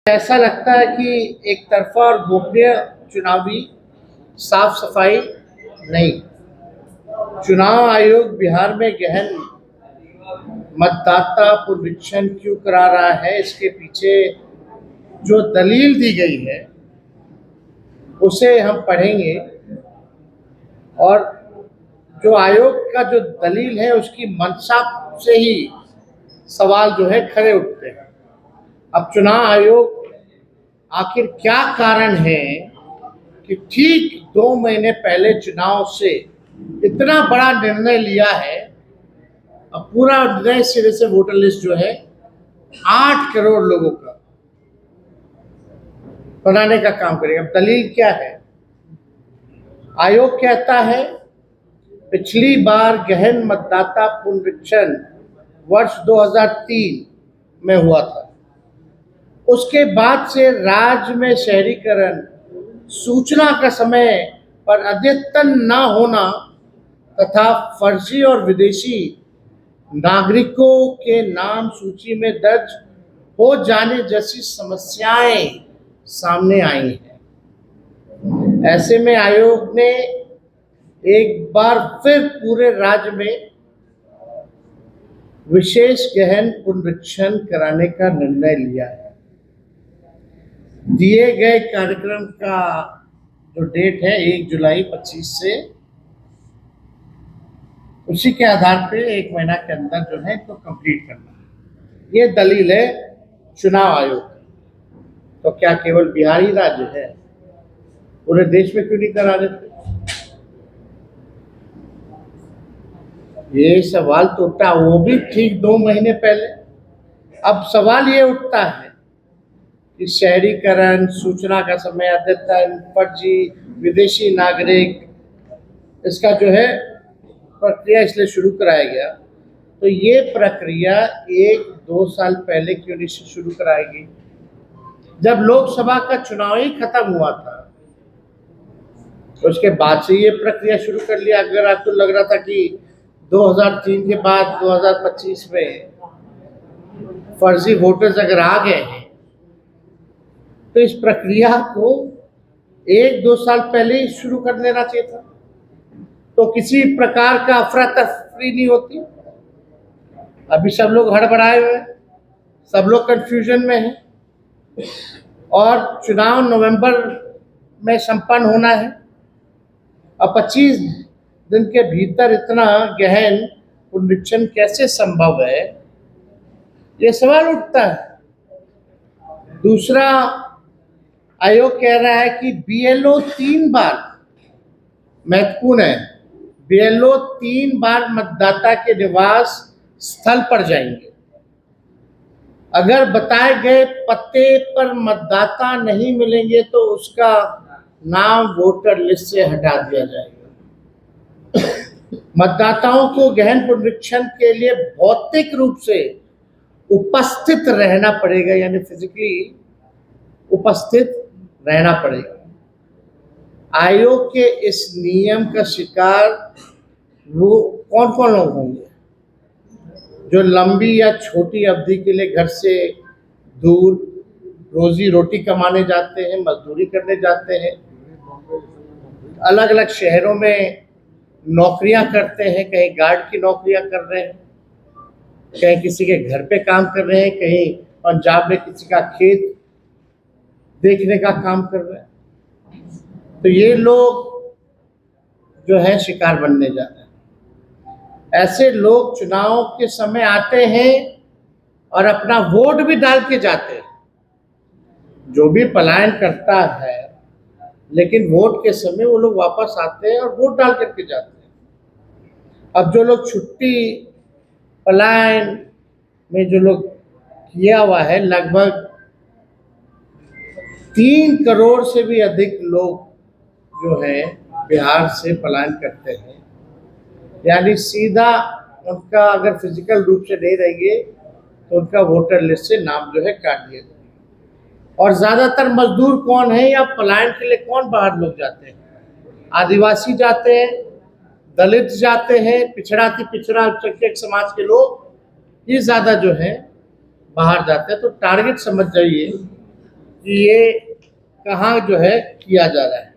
ऐसा लगता है कि एक तरफा और गोपनीय चुनावी साफ सफाई नहीं। चुनाव आयोग बिहार में गहन मतदाता पुनरीक्षण क्यों करा रहा है, इसके पीछे जो दलील दी गई है उसे हम पढ़ेंगे। और जो आयोग का जो दलील है उसकी मंशा से ही सवाल जो है खड़े उठते हैं। अब चुनाव आयोग आखिर क्या कारण है कि ठीक 2 महीने पहले चुनाव से इतना बड़ा निर्णय लिया है। अब पूरा नए सिरे से वोटर लिस्ट जो है 8 करोड़ लोगों का बनाने का काम करेगा। अब दलील क्या है? आयोग कहता है पिछली बार गहन मतदाता पुनरीक्षण वर्ष 2003 में हुआ था। उसके बाद से राज्य में शहरीकरण, सूचना का समय पर अद्यतन न होना तथा फर्जी और विदेशी नागरिकों के नाम सूची में दर्ज हो जाने जैसी समस्याएं सामने आई हैं। ऐसे में आयोग ने एक बार फिर पूरे राज्य में विशेष गहन पुनरीक्षण कराने का निर्णय लिया है। दिए गए कार्यक्रम का जो डेट है 1 जुलाई 25 से, उसी के आधार पे 1 महीना के अंदर जो है तो कंप्लीट करना है। ये दलील है चुनाव आयोग। तो क्या केवल बिहार ही राज्य है? पूरे देश में क्यों नहीं करा देते? ये सवाल तो उठता, वो भी ठीक 2 महीने पहले। अब सवाल ये उठता है कि शहरीकरण, सूचना का समय अद्यतन, फर्जी, विदेशी नागरिक, इसका जो है प्रक्रिया इसलिए शुरू कराया गया। तो ये प्रक्रिया 1-2 साल पहले क्यों नहीं शुरू कराएगी, जब लोकसभा का चुनाव ही खत्म हुआ था? तो उसके बाद से ये प्रक्रिया शुरू कर लिया। अगर आपको लग रहा था कि 2003 के बाद 2025 में फर्जी वोटर्स अगर आ गए हैं तो इस प्रक्रिया को 1-2 साल पहले ही शुरू कर देना चाहिए था, तो किसी प्रकार का अफरा तफरी नहीं होती। अभी सब लोग हड़बड़ाए हुए हैं, सब लोग कंफ्यूजन में हैं और चुनाव नवंबर में संपन्न होना है। अब 25 दिन के भीतर इतना गहन पुनरीक्षण कैसे संभव है, ये सवाल उठता है। दूसरा, आयोग कह रहा है कि बीएलओ 3 बार, महत्वपूर्ण है, बीएलओ 3 बार मतदाता के निवास स्थल पर जाएंगे। अगर बताए गए पते पर मतदाता नहीं मिलेंगे तो उसका नाम वोटर लिस्ट से हटा दिया जाएगा। मतदाताओं को गहन पुनरीक्षण के लिए भौतिक रूप से उपस्थित रहना पड़ेगा, यानी फिजिकली उपस्थित रहना पड़ेगा। आयोग के इस नियम का शिकार वो कौन कौन लोग होंगे? जो लंबी या छोटी अवधि के लिए घर से दूर रोजी रोटी कमाने जाते हैं, मजदूरी करने जाते हैं, अलग अलग शहरों में नौकरियां करते हैं, कहीं गार्ड की नौकरियां कर रहे हैं, कहीं किसी के घर पे काम कर रहे हैं, कहीं पंजाब में किसी का खेत देखने का काम कर रहे हैं। तो ये लोग जो है शिकार बनने जा रहे हैं। ऐसे लोग चुनाव के समय आते हैं और अपना वोट भी डाल के जाते हैं। जो भी पलायन करता है, लेकिन वोट के समय वो लोग वापस आते हैं और वोट डाल करके जाते हैं। अब जो लोग छुट्टी पलायन में जो लोग किया हुआ है, लगभग 3 करोड़ से भी अधिक लोग जो है बिहार से पलायन करते हैं, यानी सीधा उनका अगर फिजिकल रूप से नहीं रहेंगे तो उनका वोटर लिस्ट से नाम जो है काट दिया जाएगा। और ज़्यादातर मजदूर कौन है या पलायन के लिए कौन बाहर लोग जाते हैं? आदिवासी जाते हैं, दलित जाते हैं, पिछड़ा अल्पसंख्यक समाज के लोग, ये ज़्यादा जो है बाहर जाते हैं। तो टारगेट समझ जाइए कि ये कहाँ जो है किया जा रहा है।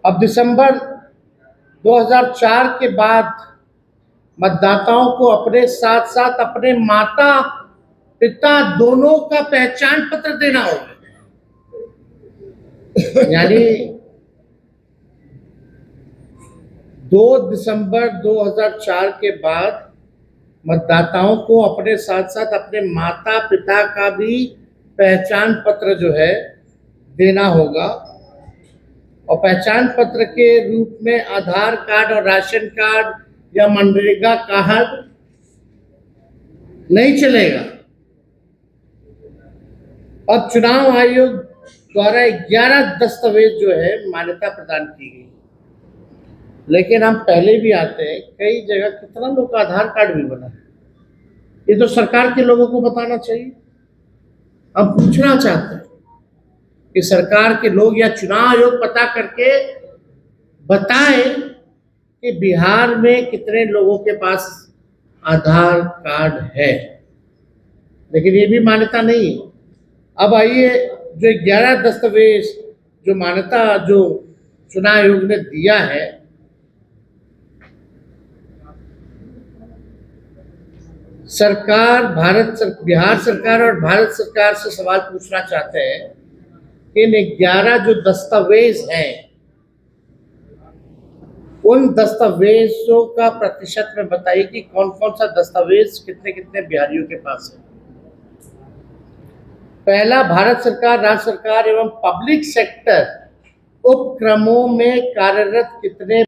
अब दिसंबर 2004 के बाद मतदाताओं को अपने साथ साथ अपने माता पिता दोनों का पहचान पत्र देना होगा। यानी 2 दिसंबर 2004 के बाद मतदाताओं को अपने साथ साथ अपने माता पिता का भी पहचान पत्र जो है देना होगा। और पहचान पत्र के रूप में आधार कार्ड और राशन कार्ड या मनरेगा कार्ड नहीं चलेगा। अब चुनाव आयोग द्वारा 11 दस्तावेज जो है मान्यता प्रदान की गई, लेकिन हम पहले भी आते हैं, कई जगह कितना लोग का आधार कार्ड भी बना है। ये तो सरकार के लोगों को बताना चाहिए। हम पूछना चाहते हैं कि सरकार के लोग या चुनाव आयोग पता करके बताएं कि बिहार में कितने लोगों के पास आधार कार्ड है, लेकिन ये भी मान्यता नहीं है। अब आइए, जो 11 दस्तावेज जो मान्यता जो चुनाव आयोग ने दिया है, बिहार सरकार और भारत सरकार से सवाल पूछना चाहते हैं कि इन 11 जो दस्तावेज हैं, उन दस्तावेजों का प्रतिशत में बताइए कि कौन कौन सा दस्तावेज कितने कितने बिहारियों के पास है। पहला, भारत सरकार, राज्य सरकार एवं पब्लिक सेक्टर उपक्रमों में कार्यरत कितने